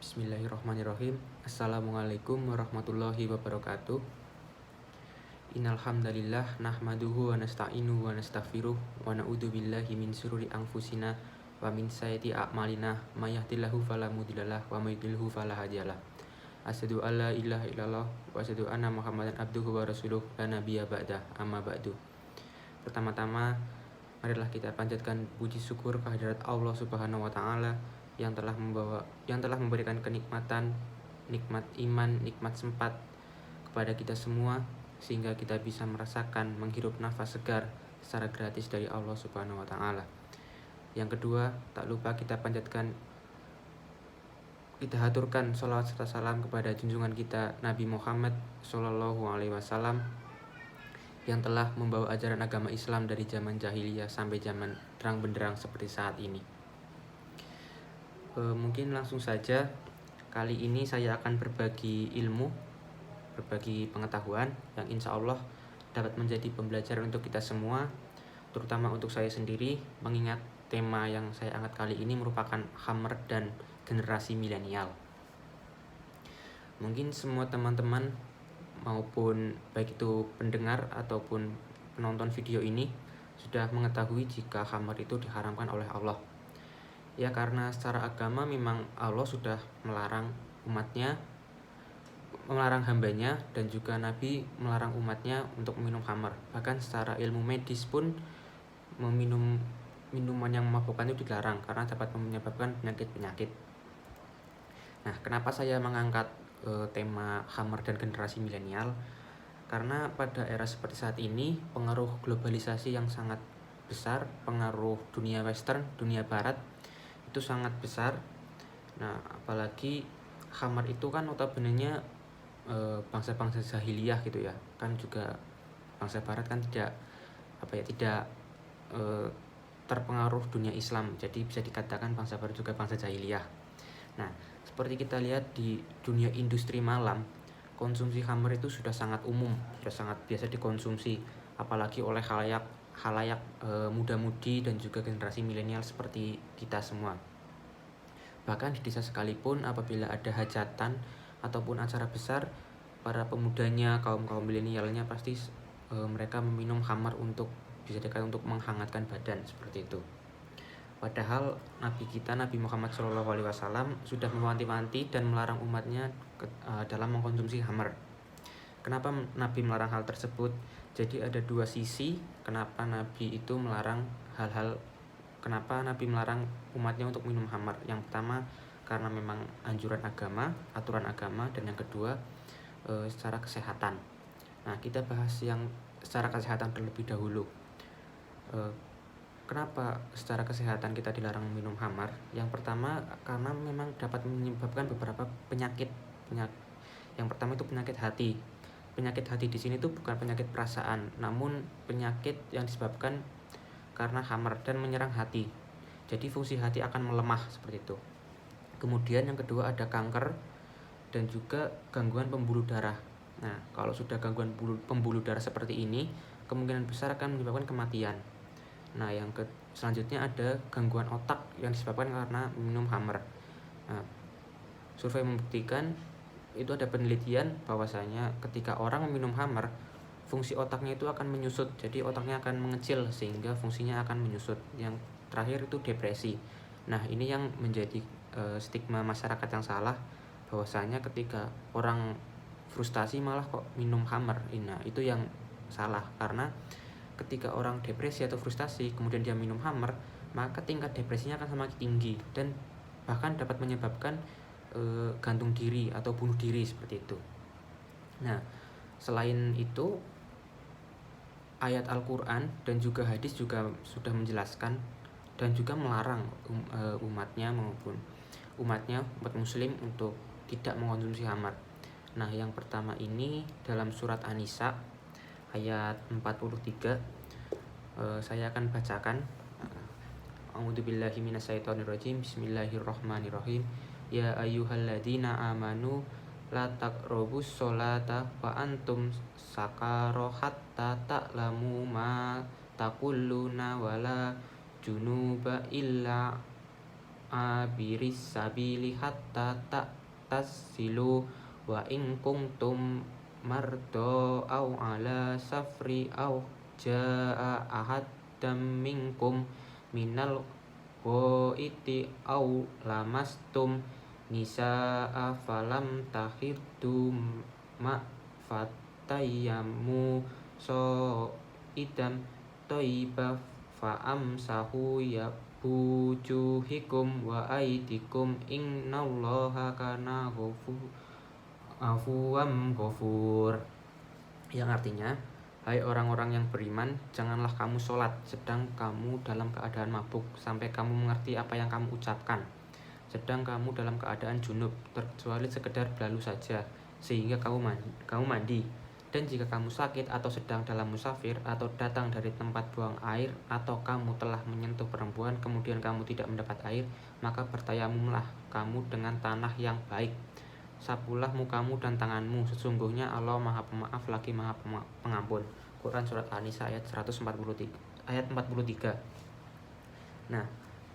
Bismillahirrahmanirrahim. Assalamualaikum warahmatullahi wabarakatuh. Innal hamdalillah nahmaduhu wa nasta'inuhu wa nastaghfiruh wa na'udzu billahi min syururi anfusina wa min sayyiati a'malina may yahdihillahu fala mudhillalah wa may yudhlilhu fala hadiyalah. Asyhadu an la ilaha illallah wa asyhadu anna Muhammadan abduhu wa rasuluh la nabiyya ba'dah. Amma ba'du. Pertama-tama marilah kita panjatkan puji syukur kehadirat Allah Subhanahu wa taala yang telah memberikan kenikmatan, nikmat iman, nikmat sempat kepada kita semua sehingga kita bisa merasakan menghirup nafas segar secara gratis dari Allah Subhanahu wa taala. Yang kedua, tak lupa kita haturkan sholawat serta salam kepada junjungan kita Nabi Muhammad Shallallahu Alaihi Wasallam yang telah membawa ajaran agama Islam dari zaman jahiliyah sampai zaman terang benderang seperti saat ini. Mungkin langsung saja, kali ini saya akan berbagi ilmu, berbagi pengetahuan yang insya Allah dapat menjadi pembelajaran untuk kita semua, terutama untuk saya sendiri, mengingat tema yang saya angkat kali ini merupakan Hammer dan generasi milenial. Mungkin semua teman-teman maupun baik itu pendengar ataupun penonton video ini sudah mengetahui jika Hammer itu diharamkan oleh Allah. Ya, karena secara agama memang Allah sudah melarang hambanya, dan juga Nabi melarang umatnya untuk meminum khamar. Bahkan secara ilmu medis pun meminum minuman yang memabukkan itu dilarang karena dapat menyebabkan penyakit-penyakit. Nah, kenapa saya mengangkat tema khamar dan generasi milenial? Karena pada era seperti saat ini, pengaruh globalisasi yang sangat besar, pengaruh dunia western, dunia barat itu sangat besar. Nah, apalagi khamar itu kan notabene-nya bangsa-bangsa jahiliyah gitu ya. Kan juga bangsa barat kan tidak terpengaruh dunia Islam. Jadi bisa dikatakan bangsa barat juga bangsa jahiliyah. Nah, seperti kita lihat di dunia industri malam, konsumsi khamar itu sudah sangat umum, sudah sangat biasa dikonsumsi, apalagi oleh khalayak muda-mudi dan juga generasi milenial seperti kita semua. Bahkan di desa sekalipun, apabila ada hajatan ataupun acara besar, para pemudanya, kaum milenialnya pasti mereka meminum khamar untuk bisa dikatakan untuk menghangatkan badan seperti itu. Padahal Nabi kita, Nabi Muhammad SAW sudah mewanti-wanti dan melarang umatnya dalam mengkonsumsi khamar. Kenapa Nabi melarang hal tersebut? Jadi ada dua sisi kenapa Nabi melarang umatnya untuk minum khamar. Yang pertama karena memang anjuran agama, aturan agama, dan yang kedua secara kesehatan. Nah, kita bahas yang secara kesehatan terlebih dahulu. Kenapa secara kesehatan kita dilarang minum khamar? Yang pertama karena memang dapat menyebabkan beberapa penyakit. Yang pertama itu penyakit hati. Penyakit hati di sini tuh bukan penyakit perasaan, namun penyakit yang disebabkan karena khamar dan menyerang hati. Jadi fungsi hati akan melemah seperti itu. Kemudian yang kedua ada kanker dan juga gangguan pembuluh darah. Nah, kalau sudah gangguan pembuluh darah seperti ini, kemungkinan besar akan menyebabkan kematian. Nah, selanjutnya ada gangguan otak yang disebabkan karena minum khamar. Nah, survei membuktikan itu ada penelitian bahwasanya ketika orang meminum khamar, fungsi otaknya itu akan menyusut. Jadi otaknya akan mengecil sehingga fungsinya akan menyusut. Yang terakhir itu depresi. Nah, ini yang menjadi stigma masyarakat yang salah, bahwasanya ketika orang frustasi malah kok minum khamar. Nah, itu yang salah, karena ketika orang depresi atau frustasi kemudian dia minum khamar, maka tingkat depresinya akan semakin tinggi dan bahkan dapat menyebabkan gantung diri atau bunuh diri seperti itu. Nah, selain itu ayat Al-Quran dan juga hadis juga sudah menjelaskan dan juga melarang umat muslim untuk tidak mengkonsumsi khamar. Nah, yang pertama ini dalam surat An-Nisa ayat 43, saya akan bacakan. A'udzubillahi minasyaitonirrajim. Bismillahirrahmanirrahim. Ya ayyuhalladzina amanu la taqrabus sholata wa antum sakara hatta ta'lamu ma taquluna wala junuba illa abiris sabili hatta tasilu wa in kuntum mardo au ala safri au jaa ahadam minkum minal ghaiti au lamastum nisaa falam tahiddu ma fatayyamu so idam toiba fa amsahu ya wujuhikum wa aidikum innallaha kana afuwam ghafur, yang artinya, hai orang-orang yang beriman, janganlah kamu sholat sedang kamu dalam keadaan mabuk sampai kamu mengerti apa yang kamu ucapkan, sedang kamu dalam keadaan junub terkecuali sekedar berlalu saja sehingga kamu mandi. Dan jika kamu sakit atau sedang dalam musafir atau datang dari tempat buang air atau kamu telah menyentuh perempuan kemudian kamu tidak mendapat air, maka bertayamumlah kamu dengan tanah yang baik. Sapulah mukamu dan tanganmu, sesungguhnya Allah Maha Pemaaf lagi Maha Pengampun. Quran surat An-Nisa ayat 143. Nah,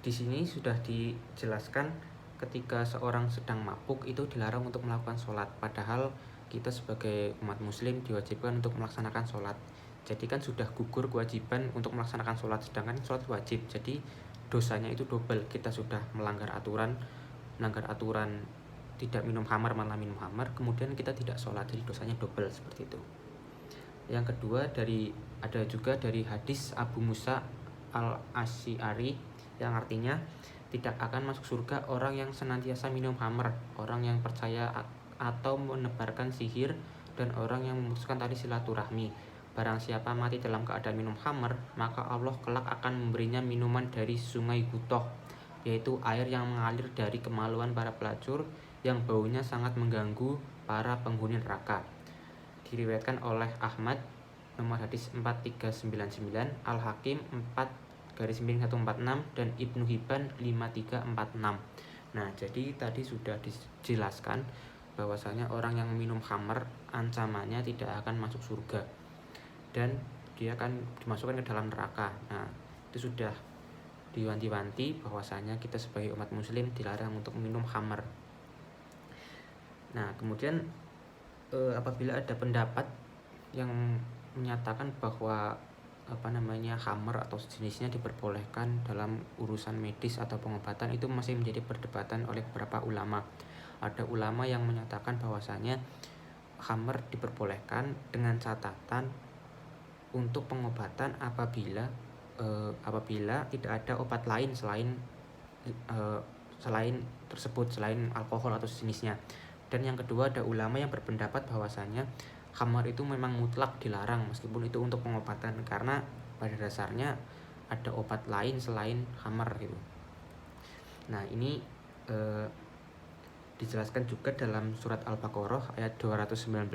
di sini sudah dijelaskan ketika seorang sedang mabuk itu dilarang untuk melakukan sholat, padahal kita sebagai umat muslim diwajibkan untuk melaksanakan sholat. Jadi kan sudah gugur kewajiban untuk melaksanakan sholat, sedangkan sholat wajib, jadi dosanya itu double. Kita sudah melanggar aturan tidak minum khamar malah minum khamar, kemudian kita tidak sholat, jadi dosanya double seperti itu. Yang kedua ada juga dari hadis Abu Musa al-Asy'ari yang artinya tidak akan masuk surga orang yang senantiasa minum khamar, orang yang percaya atau menebarkan sihir, dan orang yang memutuskan tali silaturahmi. Barang siapa mati dalam keadaan minum khamar, maka Allah kelak akan memberinya minuman dari sungai Hutoh, yaitu air yang mengalir dari kemaluan para pelacur yang baunya sangat mengganggu para penghuni neraka. Diriwayatkan oleh Ahmad nomor hadis 4399, Al-Hakim 4-146, dan Ibnu Hibban 5346. Nah, jadi tadi sudah dijelaskan bahwasanya orang yang minum khamar ancamannya tidak akan masuk surga dan dia akan dimasukkan ke dalam neraka. Nah, itu sudah diwanti-wanti bahwasanya kita sebagai umat muslim dilarang untuk minum khamar. Nah, kemudian apabila ada pendapat yang menyatakan bahwa khamar atau jenisnya diperbolehkan dalam urusan medis atau pengobatan, itu masih menjadi perdebatan oleh beberapa ulama. Ada ulama yang menyatakan bahwasanya khamar diperbolehkan dengan catatan untuk pengobatan apabila tidak ada obat lain selain alkohol atau sejenisnya. Dan yang kedua, ada ulama yang berpendapat bahwasanya khamar itu memang mutlak dilarang meskipun itu untuk pengobatan, karena pada dasarnya ada obat lain selain khamar gitu. Nah, ini dijelaskan juga dalam surat Al-Baqarah ayat 219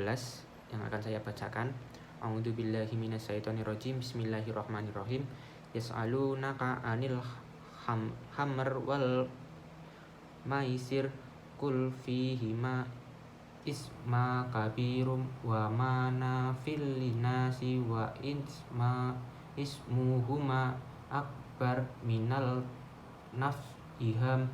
yang akan saya bacakan. A'udzubillahi minasyaitonirrajim. Bismillahirrahmanirrahim. Yas'alunaka 'anil khamr wal maisir qul fihima isma kabirum wa manafil linasi wa ismuhuma akbar minal naf'iham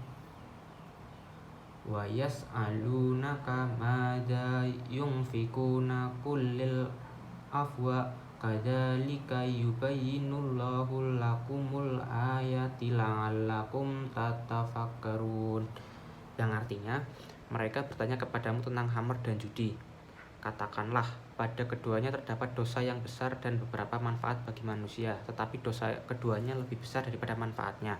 wa yas'alunaka madza yunfikuna kullil afwa kadzalika yubayyinullahu lakumul ayati la'allakum tatafakkarun, yang artinya mereka bertanya kepadamu tentang khamar dan judi. Katakanlah, pada keduanya terdapat dosa yang besar dan beberapa manfaat bagi manusia, tetapi dosa keduanya lebih besar daripada manfaatnya.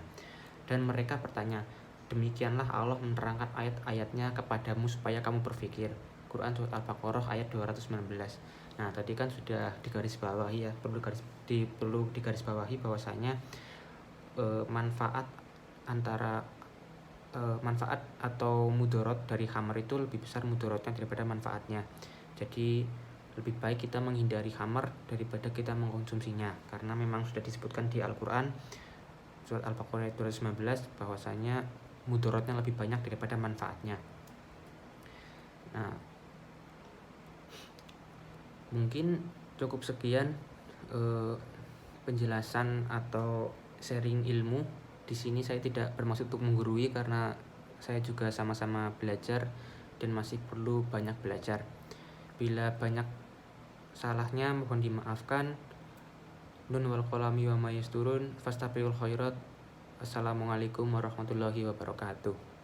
Dan mereka bertanya, demikianlah Allah menerangkan ayat-ayatnya kepadamu supaya kamu berpikir. Quran surat Al-Baqarah ayat 219. Nah, tadi kan sudah digarisbawahi ya, perlu digarisbawahi bahwasanya manfaat atau mudorot dari khamar itu lebih besar mudorotnya daripada manfaatnya. Jadi lebih baik kita menghindari khamar daripada kita mengkonsumsinya, karena memang sudah disebutkan di Al-Quran surat Al-Baqarah ayat 219 bahwasanya mudorotnya lebih banyak daripada manfaatnya. Nah, mungkin cukup sekian penjelasan atau sharing ilmu Di sini saya tidak bermaksud untuk menggurui karena saya juga sama-sama belajar dan masih perlu banyak belajar. Bila banyak salahnya mohon dimaafkan. Nun wal qalami wa ma yasturun fastabiqul khairat. Assalamualaikum warahmatullahi wabarakatuh.